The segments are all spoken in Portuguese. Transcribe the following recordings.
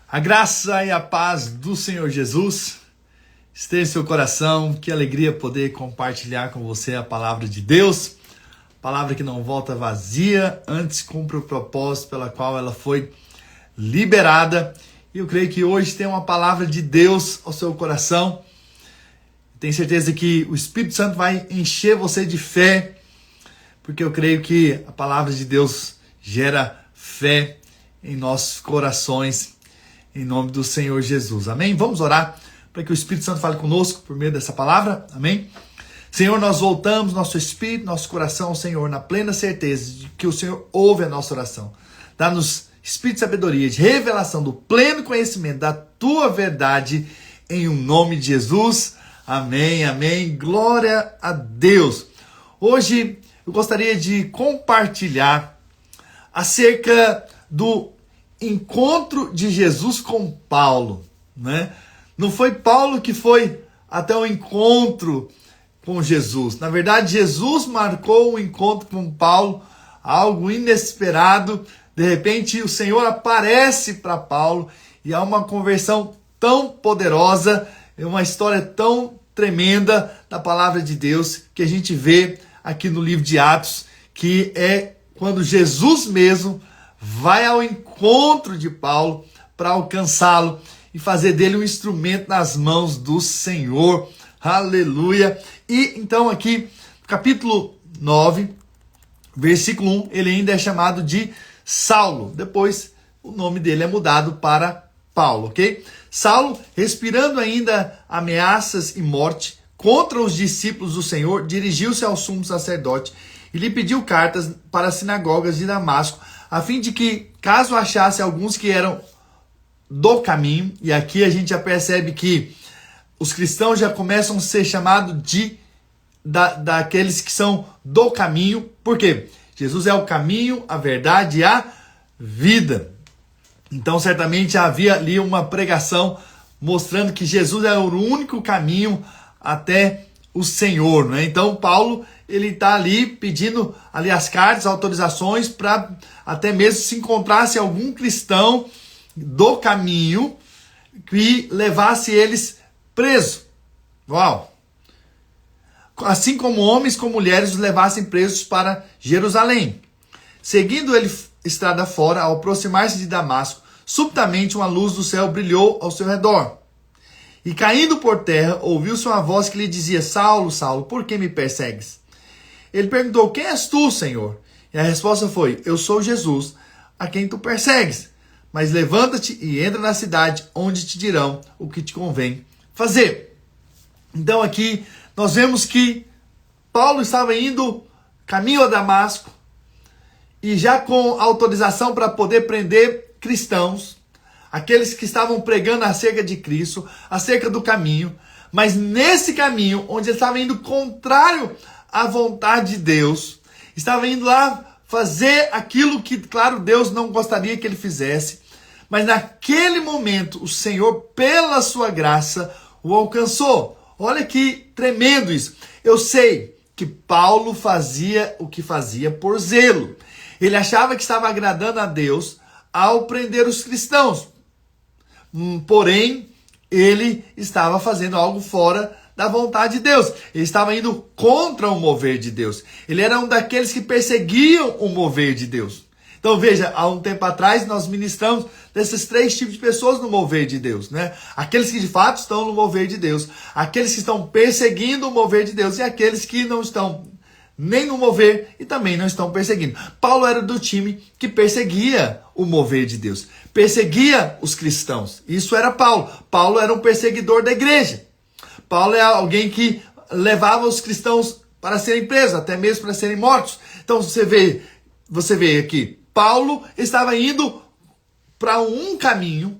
A graça e a paz do Senhor Jesus esteja em seu coração. Que alegria poder compartilhar com você a palavra de Deus. Palavra que não volta vazia, antes cumpre o propósito pela qual ela foi liberada. E eu creio que hoje tem uma palavra de Deus ao seu coração. Tenho certeza que o Espírito Santo vai encher você de fé, porque eu creio que a palavra de Deus gera fé em nossos corações, em nome do Senhor Jesus. Amém? Vamos orar para que o Espírito Santo fale conosco por meio dessa palavra. Amém? Senhor, nós voltamos nosso espírito, nosso coração ao Senhor, na plena certeza de que o Senhor ouve a nossa oração. Dá-nos espírito de sabedoria, de revelação, do pleno conhecimento da tua verdade, em nome de Jesus. Amém, amém. Glória a Deus. Hoje eu gostaria de compartilhar acerca do encontro de Jesus com Paulo, né? Não foi Paulo que foi até o encontro com Jesus. Na verdade, Jesus marcou um encontro com Paulo, algo inesperado. De repente, o Senhor aparece para Paulo e há uma conversão tão poderosa, uma história tão tremenda da palavra de Deus que a gente vê aqui no livro de Atos, que é quando Jesus mesmo vai ao encontro de Paulo para alcançá-lo e fazer dele um instrumento nas mãos do Senhor. Aleluia! E então aqui, capítulo 9, versículo 1, ele ainda é chamado de Saulo. Depois o nome dele é mudado para Paulo, ok? Saulo, respirando ainda ameaças e morte contra os discípulos do Senhor, dirigiu-se ao sumo sacerdote e lhe pediu cartas para as sinagogas de Damasco, a fim de que, caso achasse alguns que eram do caminho, e aqui a gente já percebe que os cristãos já começam a ser chamados daqueles que são do caminho. Por quê? Jesus é o caminho, a verdade e a vida. Então, certamente havia ali uma pregação mostrando que Jesus é o único caminho até o Senhor, né? Então, Paulo, ele está ali pedindo ali as cartas, autorizações para até mesmo se encontrasse algum cristão do caminho que levasse eles presos. Uau! Assim como homens como mulheres os levassem presos para Jerusalém. Seguindo ele estrada fora, ao aproximar-se de Damasco, subitamente uma luz do céu brilhou ao seu redor. E caindo por terra, ouviu-se uma voz que lhe dizia: Saulo, Saulo, por que me persegues? Ele perguntou: quem és tu, Senhor? E a resposta foi: eu sou Jesus, a quem tu persegues. Mas levanta-te e entra na cidade, onde te dirão o que te convém fazer. Então aqui nós vemos que Paulo estava indo caminho a Damasco, e já com autorização para poder prender cristãos, aqueles que estavam pregando acerca de Cristo, acerca do caminho. Mas nesse caminho, onde ele estava indo contrário à vontade de Deus, estava indo lá fazer aquilo que, claro, Deus não gostaria que ele fizesse. Mas naquele momento, o Senhor, pela sua graça, o alcançou. Olha que tremendo isso. Eu sei que Paulo fazia o que fazia por zelo. Ele achava que estava agradando a Deus ao prender os cristãos. Porém, ele estava fazendo algo fora da vontade de Deus. Ele estava indo contra o mover de Deus. Ele era um daqueles que perseguiam o mover de Deus. Então veja, há um tempo atrás nós ministramos desses três tipos de pessoas no mover de Deus, né? Aqueles que de fato estão no mover de Deus, aqueles que estão perseguindo o mover de Deus e aqueles que não estão nem no mover e também não estão perseguindo. Paulo era do time que perseguia o mover de Deus, perseguia os cristãos. Isso era Paulo. Paulo era um perseguidor da igreja. Paulo é alguém que levava os cristãos para serem presos, até mesmo para serem mortos. Então você vê aqui, Paulo estava indo para um caminho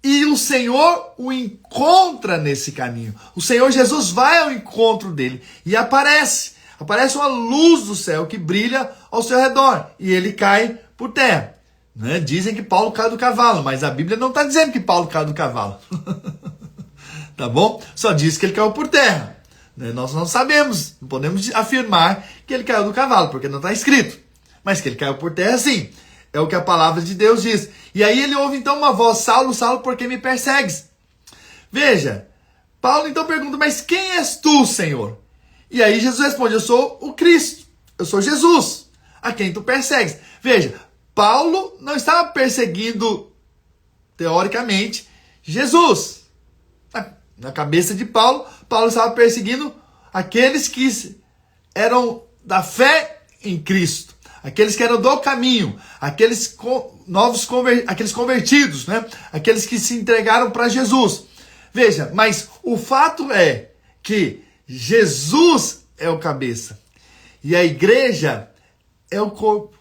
e o Senhor o encontra nesse caminho. O Senhor Jesus vai ao encontro dele e aparece uma luz do céu que brilha ao seu redor e ele cai por terra. Né? Dizem que Paulo caiu do cavalo, mas a Bíblia não está dizendo que Paulo caiu do cavalo. Tá bom? Só diz que ele caiu por terra. Nós não sabemos, não podemos afirmar que ele caiu do cavalo, porque não está escrito. Mas que ele caiu por terra, sim. É o que a palavra de Deus diz. E aí ele ouve então uma voz: Saulo, Saulo, por que me persegues? Veja, Paulo então pergunta: mas quem és tu, Senhor? E aí Jesus responde: eu sou o Cristo, eu sou Jesus, a quem tu persegues. Veja, Paulo não estava perseguindo, teoricamente, Jesus. Na cabeça de Paulo, Paulo estava perseguindo aqueles que eram da fé em Cristo, aqueles que eram do caminho, aqueles aqueles convertidos, né? Aqueles que se entregaram para Jesus. Veja, mas o fato é que Jesus é o cabeça e a igreja é o corpo.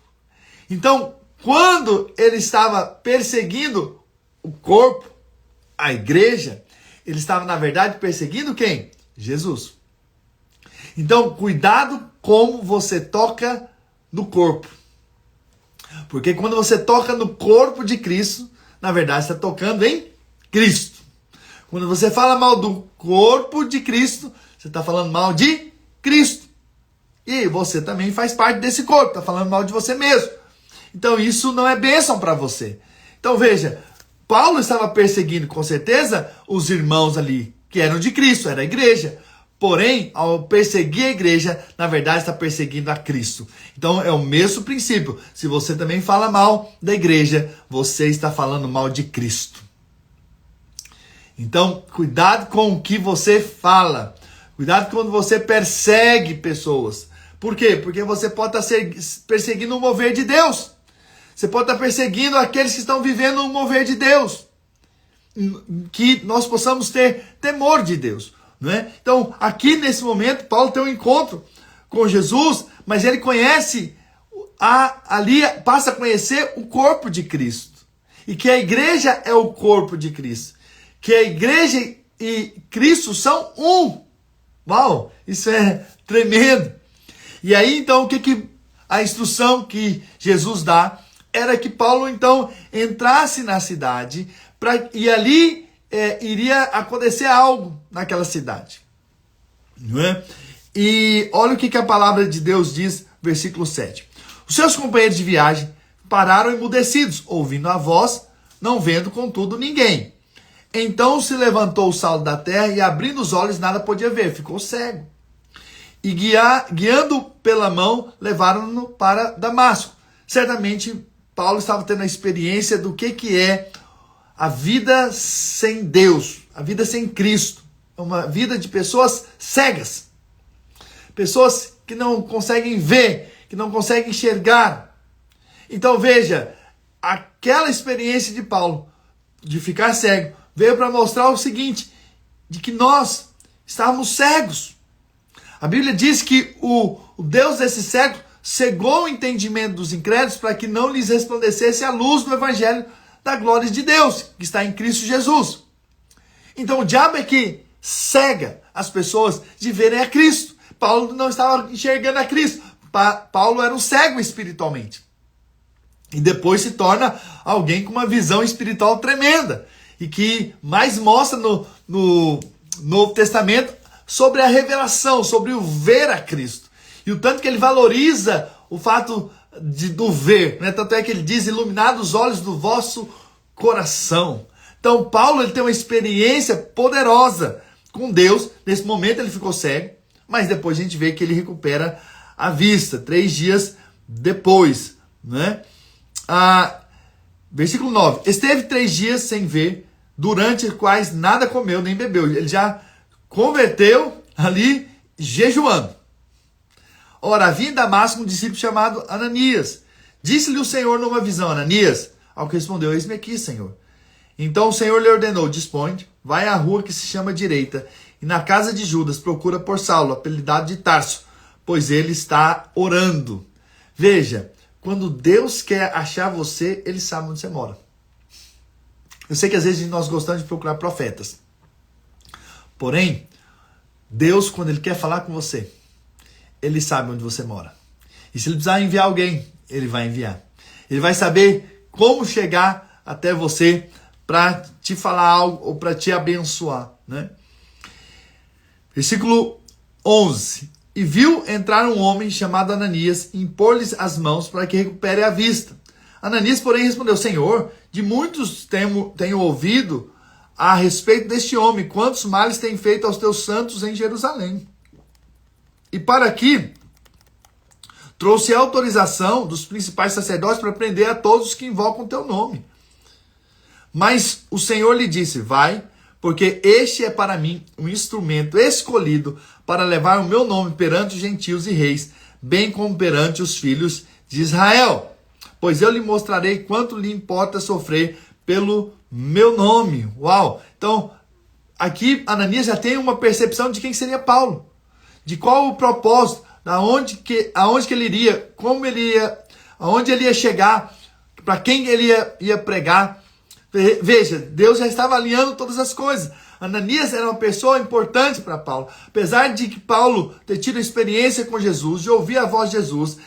Então, quando ele estava perseguindo o corpo, a igreja, ele estava, na verdade, perseguindo quem? Jesus. Então, cuidado como você toca no corpo. Porque quando você toca no corpo de Cristo, na verdade, você está tocando em Cristo. Quando você fala mal do corpo de Cristo, você está falando mal de Cristo. E você também faz parte desse corpo, está falando mal de você mesmo. Então, isso não é bênção para você. Então, veja, Paulo estava perseguindo, com certeza, os irmãos ali, que eram de Cristo, era a igreja. Porém, ao perseguir a igreja, na verdade está perseguindo a Cristo. Então é o mesmo princípio. Se você também fala mal da igreja, você está falando mal de Cristo. Então, cuidado com o que você fala. Cuidado quando você persegue pessoas. Por quê? Porque você pode estar perseguindo o mover de Deus. Você pode estar perseguindo aqueles que estão vivendo o mover de Deus. Que nós possamos ter temor de Deus. Não é? Então, aqui nesse momento, Paulo tem um encontro com Jesus, mas ele conhece, ali passa a conhecer o corpo de Cristo. E que a igreja é o corpo de Cristo. Que a igreja e Cristo são um. Uau, isso é tremendo. E aí, então, a instrução que Jesus dá era que Paulo, então, entrasse na cidade e ali iria acontecer algo naquela cidade. Não é? E olha o que a palavra de Deus diz, versículo 7. Os seus companheiros de viagem pararam emudecidos, ouvindo a voz, não vendo, contudo, ninguém. Então se levantou Saulo da terra e, abrindo os olhos, nada podia ver, ficou cego. E guiando pela mão, levaram-no para Damasco. Certamente, Paulo estava tendo a experiência do que é a vida sem Deus, a vida sem Cristo. É uma vida de pessoas cegas. Pessoas que não conseguem ver, que não conseguem enxergar. Então veja, aquela experiência de Paulo, de ficar cego, veio para mostrar o seguinte, de que nós estávamos cegos. A Bíblia diz que o Deus desse cego cegou o entendimento dos incrédulos para que não lhes resplandecesse a luz do evangelho da glória de Deus, que está em Cristo Jesus. Então o diabo é que cega as pessoas de verem a Cristo. Paulo não estava enxergando a Cristo. Paulo era um cego espiritualmente. E depois se torna alguém com uma visão espiritual tremenda. E que mais mostra no Novo Testamento sobre a revelação, sobre o ver a Cristo. E o tanto que ele valoriza o fato do ver, né? Tanto é que ele diz: iluminados os olhos do vosso coração. Então Paulo, ele tem uma experiência poderosa com Deus. Nesse momento ele ficou cego, mas depois a gente vê que ele recupera a vista, 3 dias depois, né? Versículo 9, esteve 3 dias sem ver, durante os quais nada comeu nem bebeu. Ele já converteu ali jejuando. Ora, havia em Damasco um discípulo chamado Ananias. Disse-lhe o Senhor numa visão: Ananias. Ao que respondeu: eis-me aqui, Senhor. Então o Senhor lhe ordenou: dispõe, vai à rua que se chama Direita, e na casa de Judas procura por Saulo, apelidado de Tarso, pois ele está orando. Veja, quando Deus quer achar você, ele sabe onde você mora. Eu sei que às vezes nós gostamos de procurar profetas. Porém, Deus, quando ele quer falar com você, ele sabe onde você mora. E se ele precisar enviar alguém, ele vai enviar. Ele vai saber como chegar até você para te falar algo ou para te abençoar, né? Versículo 11. E viu entrar um homem chamado Ananias, impor-lhes as mãos para que recupere a vista. Ananias, porém, respondeu: Senhor, de muitos tenho ouvido a respeito deste homem, quantos males tem feito aos teus santos em Jerusalém. E para aqui trouxe a autorização dos principais sacerdotes para prender a todos os que invocam o teu nome. Mas o Senhor lhe disse: vai, porque este é para mim um instrumento escolhido para levar o meu nome perante os gentios e reis, bem como perante os filhos de Israel. Pois eu lhe mostrarei quanto lhe importa sofrer pelo meu nome. Uau! Então, aqui Ananias já tem uma percepção de quem seria Paulo, de qual o propósito, aonde que ele iria, como ele ia, aonde ele ia chegar, para quem ele ia pregar. Veja, Deus já estava alinhando todas as coisas. Ananias era uma pessoa importante para Paulo. Apesar de que Paulo ter tido experiência com Jesus, de ouvir a voz de Jesus,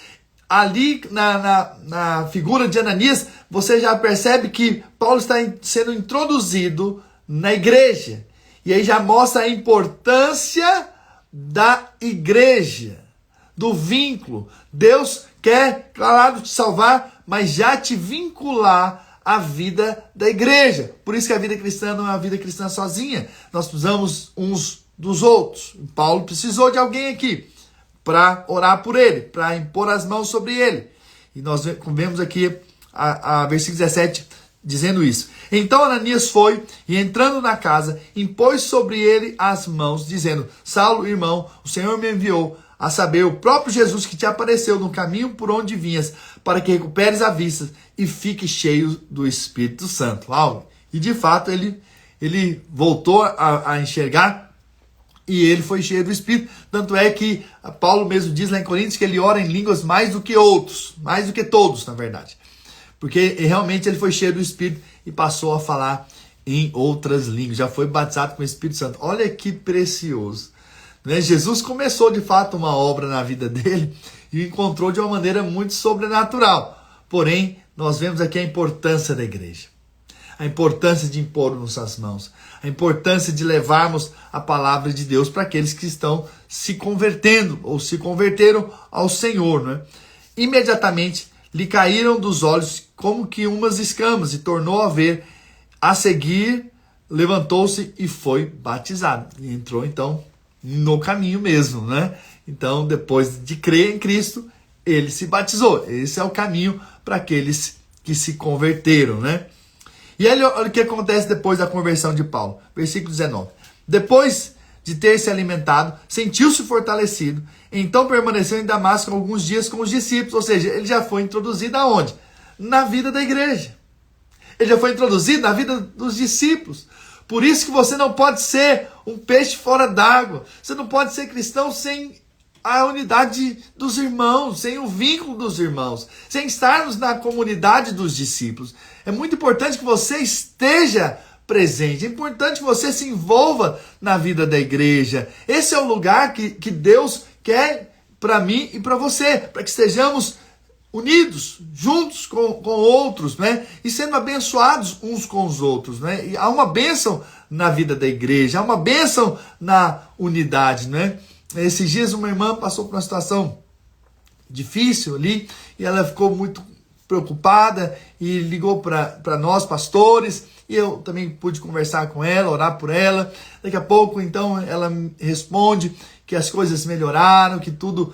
ali na figura de Ananias, você já percebe que Paulo está sendo introduzido na igreja. E aí já mostra a importância da igreja, do vínculo. Deus quer, claro, te salvar, mas já te vincular à vida da igreja. Por isso que a vida cristã não é uma vida cristã sozinha. Nós precisamos uns dos outros. Paulo precisou de alguém aqui para orar por ele, para impor as mãos sobre ele. E nós vemos aqui a versículo 17 dizendo isso. Então Ananias foi e, entrando na casa, impôs sobre ele as mãos, dizendo: Saulo, irmão, o Senhor me enviou, a saber, o próprio Jesus que te apareceu no caminho por onde vinhas, para que recuperes a vista e fique cheio do Espírito Santo. Uau! E de fato ele voltou a enxergar e ele foi cheio do Espírito. Tanto é que Paulo mesmo diz lá em Coríntios que ele ora em línguas mais do que outros, mais do que todos, na verdade. Porque realmente ele foi cheio do Espírito e passou a falar em outras línguas. Já foi batizado com o Espírito Santo. Olha que precioso. Jesus começou de fato uma obra na vida dele e o encontrou de uma maneira muito sobrenatural. Porém, nós vemos aqui a importância da igreja, a importância de impor-nos as mãos, a importância de levarmos a palavra de Deus para aqueles que estão se convertendo ou se converteram ao Senhor. Né? Imediatamente lhe caíram dos olhos como que umas escamas e tornou a ver. A seguir, levantou-se e foi batizado. E entrou então no caminho mesmo, né? Então, depois de crer em Cristo, ele se batizou. Esse é o caminho para aqueles que se converteram, né? E olha o que acontece depois da conversão de Paulo. Versículo 19. Depois de ter se alimentado, sentiu-se fortalecido. Então permaneceu em Damasco alguns dias com os discípulos. Ou seja, ele já foi introduzido aonde? Na vida da igreja. Ele já foi introduzido na vida dos discípulos. Por isso que você não pode ser um peixe fora d'água. Você não pode ser cristão sem a unidade dos irmãos, sem o vínculo dos irmãos, sem estarmos na comunidade dos discípulos. É muito importante que você esteja presente. É importante que você se envolva na vida da igreja. Esse é o lugar que Deus quer para mim e para você, para que estejamos unidos, juntos com outros, né? E sendo abençoados uns com os outros, né? E há uma bênção na vida da igreja, há uma bênção na unidade, né? Esses dias uma irmã passou por uma situação difícil ali e ela ficou muito preocupada e ligou para nós, pastores, e eu também pude conversar com ela, orar por ela. Daqui a pouco, então, ela me responde que as coisas melhoraram, que tudo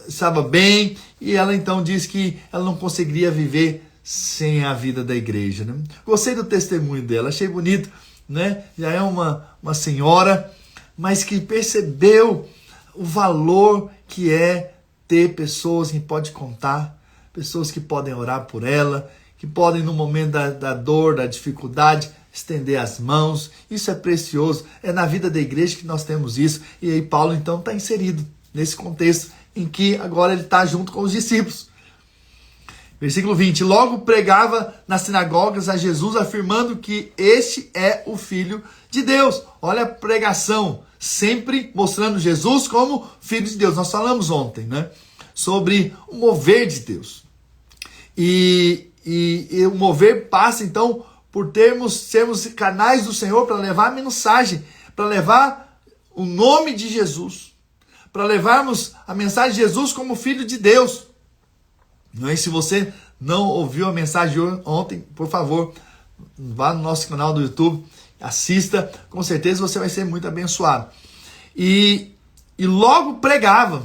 estava bem, e ela então diz que ela não conseguiria viver sem a vida da igreja, né? Gostei do testemunho dela, achei bonito, né? Já é uma senhora, mas que percebeu o valor que é ter pessoas que pode contar, pessoas que podem orar por ela, que podem no momento da dor, da dificuldade, estender as mãos. Isso é precioso, é na vida da igreja que nós temos isso, e aí Paulo então está inserido nesse contexto em que agora ele está junto com os discípulos. Versículo 20. Logo pregava nas sinagogas a Jesus, afirmando que este é o Filho de Deus. Olha a pregação, sempre mostrando Jesus como Filho de Deus. Nós falamos ontem, né, sobre o mover de Deus. E o mover passa, então, por sermos canais do Senhor para levar a mensagem, para levar o nome de Jesus, para levarmos a mensagem de Jesus como Filho de Deus. Não é? Se você não ouviu a mensagem de ontem, por favor, vá no nosso canal do YouTube, assista, com certeza você vai ser muito abençoado. E logo pregava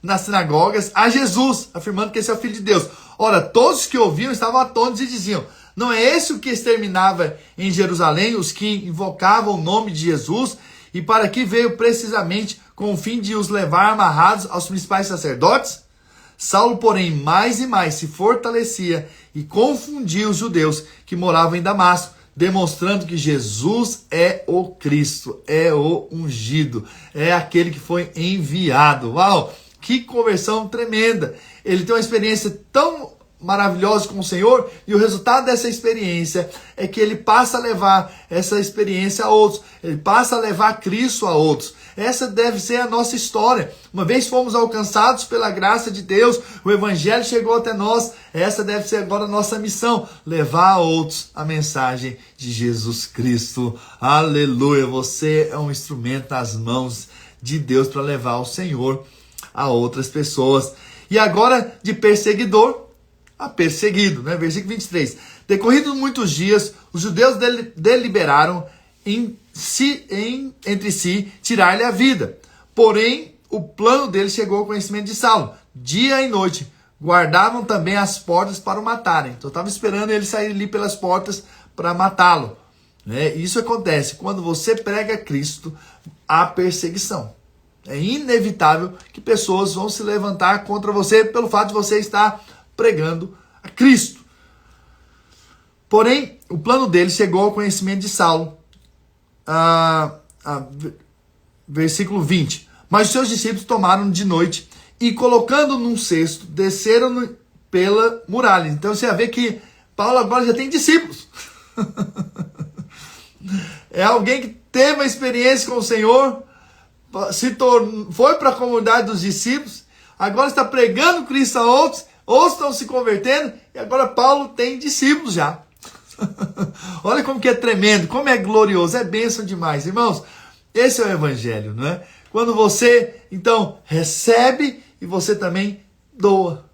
nas sinagogas a Jesus, afirmando que esse é o Filho de Deus. Ora, todos que ouviam estavam atônitos e diziam: não é esse o que exterminava em Jerusalém os que invocavam o nome de Jesus? E para que veio precisamente com o fim de os levar amarrados aos principais sacerdotes? Saulo, porém, mais e mais se fortalecia e confundia os judeus que moravam em Damasco, demonstrando que Jesus é o Cristo, é o ungido, é aquele que foi enviado. Uau, que conversão tremenda! Ele tem uma experiência tão maravilhosa com o Senhor, e o resultado dessa experiência é que ele passa a levar essa experiência a outros, ele passa a levar Cristo a outros. Essa deve ser a nossa história. Uma vez fomos alcançados pela graça de Deus, o Evangelho chegou até nós, essa deve ser agora a nossa missão, levar a outros a mensagem de Jesus Cristo. Aleluia! Você é um instrumento nas mãos de Deus para levar o Senhor a outras pessoas. E agora, de perseguidor a perseguido, né? Versículo 23. Decorridos muitos dias, os judeus deliberaram entre si tirar-lhe a vida. Porém, o plano deles chegou ao conhecimento de Saulo. Dia e noite guardavam também as portas para o matarem. Então, estava esperando ele sair ali pelas portas para matá-lo. Né? Isso acontece quando você prega Cristo, há perseguição. É inevitável que pessoas vão se levantar contra você pelo fato de você estar pregando a Cristo. Porém, o plano dele chegou ao conhecimento de Saulo. Versículo 20. Mas os seus discípulos tomaram de noite e, colocando num cesto, desceram pela muralha. Então você vai ver que Paulo agora já tem discípulos. É alguém que teve uma experiência com o Senhor, foi para a comunidade dos discípulos, agora está pregando Cristo a outros, outros estão se convertendo, e agora Paulo tem discípulos já. Olha como que é tremendo, como é glorioso, é bênção demais, irmãos. Esse é o Evangelho, não é? Quando você, então, recebe e você também doa.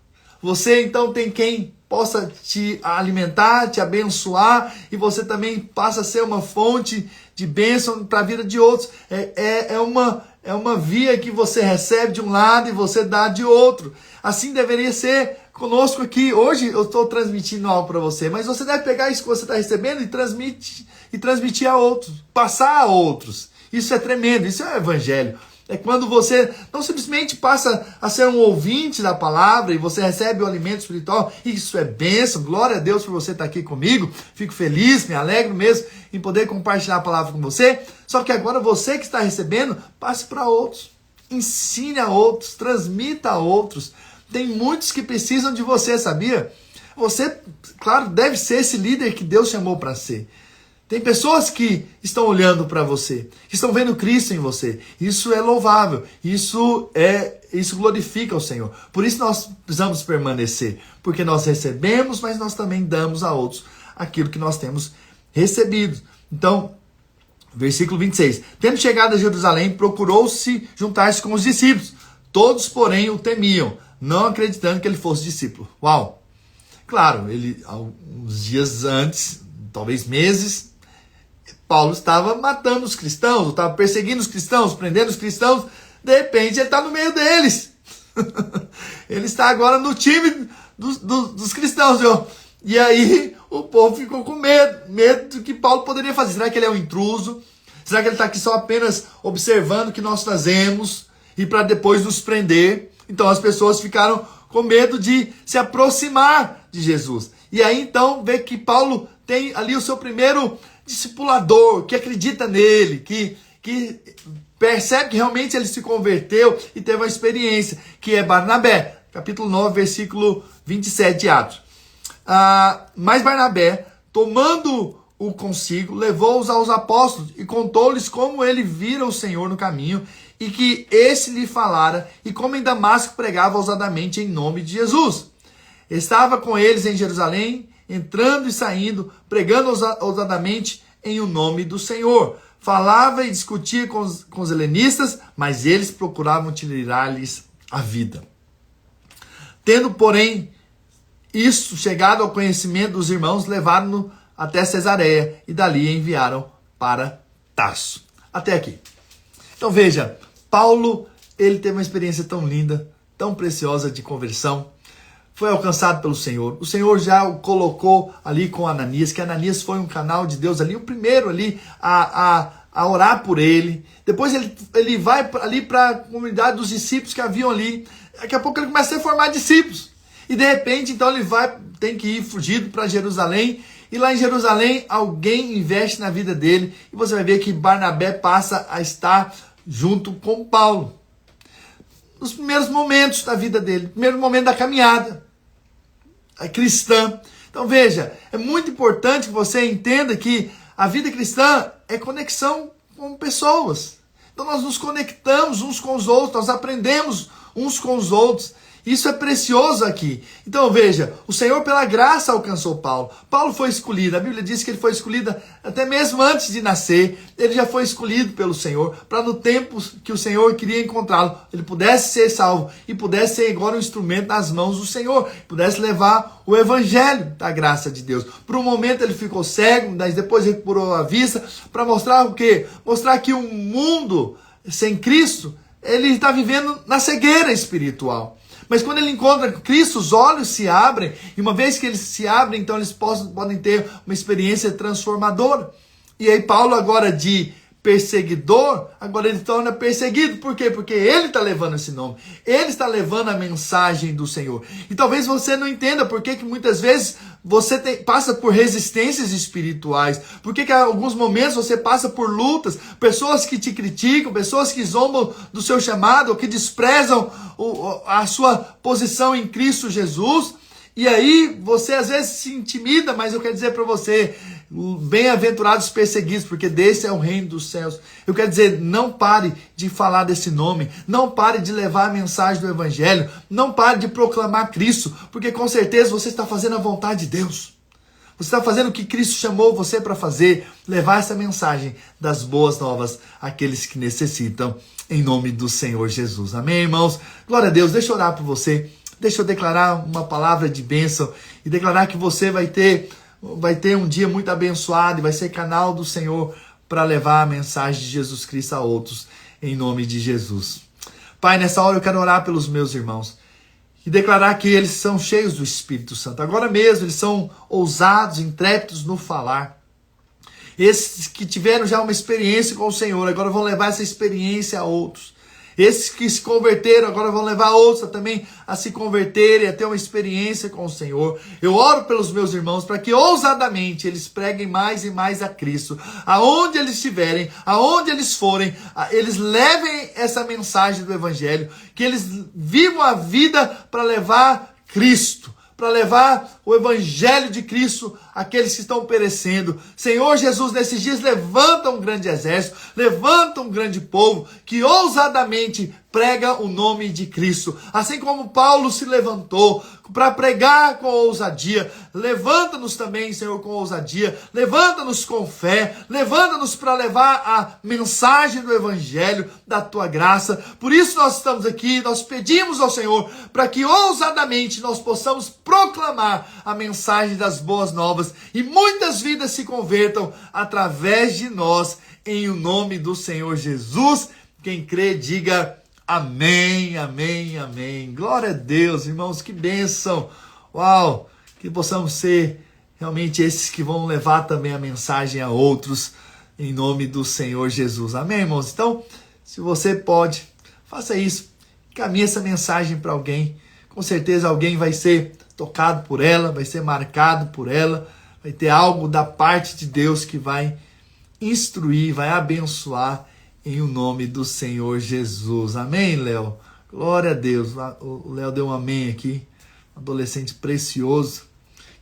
Você, então, tem quem possa te alimentar, te abençoar, e você também passa a ser uma fonte de bênção para a vida de outros. É uma via que você recebe de um lado e você dá de outro. Assim deveria ser conosco aqui. Hoje eu estou transmitindo algo para você, mas você deve pegar isso que você está recebendo e transmitir a outros, passar a outros. Isso é tremendo, isso é o Evangelho. É quando você não simplesmente passa a ser um ouvinte da palavra e você recebe o alimento espiritual. Isso é bênção, glória a Deus por você estar aqui comigo. Fico feliz, me alegro mesmo em poder compartilhar a palavra com você. Só que agora você que está recebendo, passe para outros. Ensine a outros, transmita a outros. Tem muitos que precisam de você, sabia? Você, claro, deve ser esse líder que Deus chamou para ser. Tem pessoas que estão olhando para você, que estão vendo Cristo em você. Isso é louvável, isso glorifica o Senhor. Por isso nós precisamos permanecer, porque nós recebemos, mas nós também damos a outros aquilo que nós temos recebido. Então, versículo 26. Tendo chegado a Jerusalém, procurou-se juntar-se com os discípulos. Todos, porém, o temiam, não acreditando que ele fosse discípulo. Uau! Claro, ele, alguns dias antes, talvez meses, Paulo estava matando os cristãos, estava perseguindo os cristãos, prendendo os cristãos. De repente ele está no meio deles. Ele está agora no time dos cristãos. Viu? E aí o povo ficou com medo do que Paulo poderia fazer. Será que ele é um intruso? Será que ele está aqui só apenas observando o que nós fazemos e para depois nos prender? Então as pessoas ficaram com medo de se aproximar de Jesus. E aí então vê que Paulo tem ali o seu primeiro discipulador, que acredita nele, que percebe que realmente ele se converteu e teve uma experiência, que é Barnabé, capítulo 9, versículo 27 de Atos. Mas Barnabé, tomando-o consigo, levou-os aos apóstolos e contou-lhes como ele vira o Senhor no caminho e que esse lhe falara e como em Damasco pregava ousadamente em nome de Jesus. Estava com eles em Jerusalém, entrando e saindo, pregando ousadamente em o nome do Senhor. Falava e discutia com os helenistas, mas eles procuravam tirar-lhes a vida. Tendo, porém, isso, chegado ao conhecimento dos irmãos, levaram-no até Cesareia e dali enviaram para Tarso. Até aqui. Então veja, Paulo, ele teve uma experiência tão linda, tão preciosa de conversão. Foi alcançado pelo Senhor. O Senhor já o colocou ali com Ananias, que Ananias foi um canal de Deus ali, o primeiro ali a orar por ele. Depois ele vai ali para a comunidade dos discípulos que haviam ali. Daqui a pouco ele começa a formar discípulos. E de repente, então ele tem que ir fugido para Jerusalém. E lá em Jerusalém, alguém investe na vida dele. E você vai ver que Barnabé passa a estar junto com Paulo. Nos primeiros momentos da vida dele, primeiro momento da caminhada cristã. Então veja, é muito importante que você entenda que a vida cristã é conexão com pessoas. Então nós nos conectamos uns com os outros, nós aprendemos uns com os outros. Isso é precioso aqui. Então veja, o Senhor pela graça alcançou Paulo. Paulo foi escolhido. A Bíblia diz que ele foi escolhido até mesmo antes de nascer. Ele já foi escolhido pelo Senhor para no tempo que o Senhor queria encontrá-lo, ele pudesse ser salvo e pudesse ser agora um instrumento nas mãos do Senhor. Pudesse levar o evangelho da graça de Deus. Por um momento ele ficou cego, mas depois recuperou a vista para mostrar o quê? Mostrar que um mundo sem Cristo, ele está vivendo na cegueira espiritual. Mas quando ele encontra Cristo, os olhos se abrem, e uma vez que eles se abrem, então eles podem ter uma experiência transformadora. E aí Paulo agora de perseguidor, agora ele torna perseguido. Por quê? Porque ele está levando esse nome. Ele está levando a mensagem do Senhor. E talvez você não entenda por que muitas vezes você passa por resistências espirituais. Por que em alguns momentos você passa por lutas, pessoas que te criticam, pessoas que zombam do seu chamado, ou que desprezam a sua posição em Cristo Jesus. E aí você às vezes se intimida, mas eu quero dizer para você, bem-aventurados perseguidos, porque desse é o reino dos céus. Eu quero dizer, não pare de falar desse nome, não pare de levar a mensagem do evangelho, não pare de proclamar Cristo, porque com certeza você está fazendo a vontade de Deus. Você está fazendo o que Cristo chamou você para fazer, levar essa mensagem das boas novas àqueles que necessitam, em nome do Senhor Jesus. Amém, irmãos? Glória a Deus. Deixa eu orar por você. Deixa eu declarar uma palavra de bênção e declarar que você vai ter um dia muito abençoado e vai ser canal do Senhor para levar a mensagem de Jesus Cristo a outros, em nome de Jesus. Pai, nessa hora eu quero orar pelos meus irmãos e declarar que eles são cheios do Espírito Santo. Agora mesmo eles são ousados, intrépidos no falar. Esses que tiveram já uma experiência com o Senhor, agora vão levar essa experiência a outros. Esses que se converteram agora vão levar outros também a se converterem, a ter uma experiência com o Senhor. Eu oro pelos meus irmãos para que ousadamente eles preguem mais e mais a Cristo. Aonde eles estiverem, aonde eles forem, eles levem essa mensagem do Evangelho. Que eles vivam a vida para levar Cristo, para levar o Evangelho de Cristo àqueles que estão perecendo. Senhor Jesus, nesses dias levanta um grande exército, levanta um grande povo que ousadamente prega o nome de Cristo. Assim como Paulo se levantou para pregar com ousadia, levanta-nos também, Senhor, com ousadia, levanta-nos com fé, levanta-nos para levar a mensagem do Evangelho, da Tua graça. Por isso nós estamos aqui, nós pedimos ao Senhor para que ousadamente nós possamos proclamar a mensagem das boas novas e muitas vidas se convertam através de nós, em o nome do Senhor Jesus. Quem crê, diga amém, amém, amém. Glória a Deus, irmãos, que bênção. Uau, que possamos ser realmente esses que vão levar também a mensagem a outros, em nome do Senhor Jesus. Amém, irmãos? Então, se você pode, faça isso. Caminhe essa mensagem para alguém. Com certeza alguém vai ser tocado por ela, vai ser marcado por ela, vai ter algo da parte de Deus que vai instruir, vai abençoar em o nome do Senhor Jesus. Amém, Léo? Glória a Deus. O Léo deu um amém aqui. Um adolescente precioso.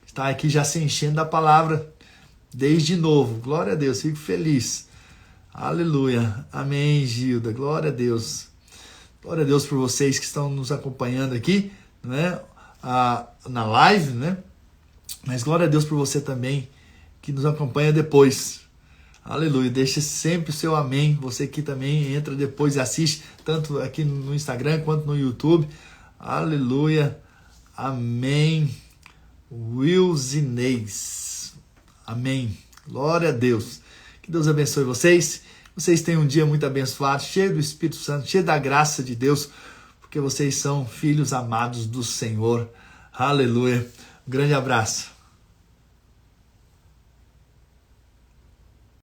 Está aqui já se enchendo da palavra desde novo. Glória a Deus. Fico feliz. Aleluia. Amém, Gilda. Glória a Deus. Glória a Deus por vocês que estão nos acompanhando aqui, né? Na live, né? Mas glória a Deus por você também que nos acompanha depois. Aleluia, deixe sempre o seu amém. Você que também entra depois e assiste, tanto aqui no Instagram quanto no YouTube. Aleluia, amém. Wilzinês. Amém. Glória a Deus. Que Deus abençoe vocês. Vocês tenham um dia muito abençoado, cheio do Espírito Santo, cheio da graça de Deus, porque vocês são filhos amados do Senhor. Aleluia. Um grande abraço.